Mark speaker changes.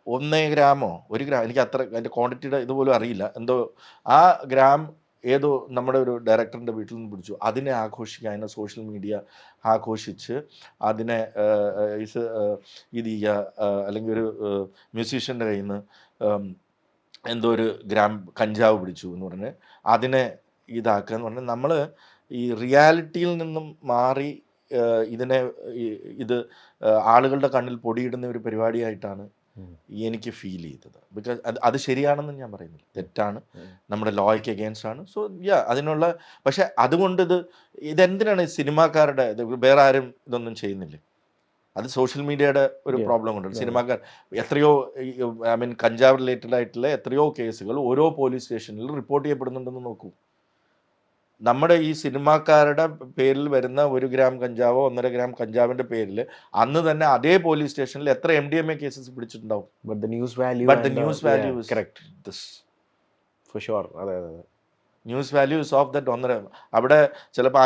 Speaker 1: 1 ഗ്രാമോ 1 gram, എനിക്ക് അത്ര അതിൻ്റെ ക്വാണ്ടിറ്റിയുടെ ഇതുപോലും അറിയില്ല, എന്തോ ആ ഗ്രാം ഏതോ നമ്മുടെ ഒരു ഡയറക്ടറിൻ്റെ വീട്ടിൽ നിന്ന് പിടിച്ചു. അതിനെ ആഘോഷിക്കുക, അതിനെ സോഷ്യൽ മീഡിയ ആഘോഷിച്ച് അതിനെ ഇത് ചെയ്യുക, അല്ലെങ്കിൽ ഒരു മ്യൂസീഷ്യൻ്റെ കയ്യിൽ നിന്ന് എന്തോ ഒരു ഗ്രാം കഞ്ചാവ് പിടിച്ചു എന്ന് പറഞ്ഞ് അതിനെ ഇതാക്കുക എന്ന് പറഞ്ഞാൽ നമ്മൾ ഈ റിയാലിറ്റിയിൽ നിന്നും മാറി ഇതിനെ ഇത് ആളുകളുടെ കണ്ണിൽ പൊടിയിടുന്ന ഒരു പരിപാടിയായിട്ടാണ് എനിക്ക് ഫീൽ ചെയ്തത്. ബിക്കോസ് അത് ശരിയാണെന്ന് ഞാൻ പറയുന്നില്ല, തെറ്റാണ്, നമ്മുടെ ലോയ്ക്ക് അഗെയിൻസ്റ്റ് ആണ്. സോ അതിനുള്ള, പക്ഷെ അതുകൊണ്ട് ഇതെന്തിനാണ് സിനിമാക്കാരുടെ വേറെ ആരും ഇതൊന്നും ചെയ്യുന്നില്ലേ? അത് സോഷ്യൽ മീഡിയയുടെ ഒരു പ്രോബ്ലം കൊണ്ടാണ്. സിനിമാക്കാർ എത്രയോ ഐ മീൻ കഞ്ചാവ് റിലേറ്റഡ് ആയിട്ടുള്ള എത്രയോ കേസുകൾ ഓരോ പോലീസ് സ്റ്റേഷനിൽ റിപ്പോർട്ട് ചെയ്യപ്പെടുന്നുണ്ടെന്ന് നോക്കൂ. നമ്മുടെ ഈ സിനിമാക്കാരുടെ പേരിൽ വരുന്ന 1 ഗ്രാം കഞ്ചാവോ 1.5 ഗ്രാം കഞ്ചാവിന്റെ പേരിൽ അന്ന് തന്നെ അതേ പോലീസ് സ്റ്റേഷനിൽ എത്ര MDMA കേസസ് പിടിച്ചിട്ടുണ്ടാവും.
Speaker 2: But the news value
Speaker 1: is
Speaker 2: correct.
Speaker 1: This
Speaker 2: For sure. അതെ
Speaker 1: ന്യൂസ് വാല്യൂസ് ഓഫ് ദറ്റ് 1.5 അവിടെ ചിലപ്പോൾ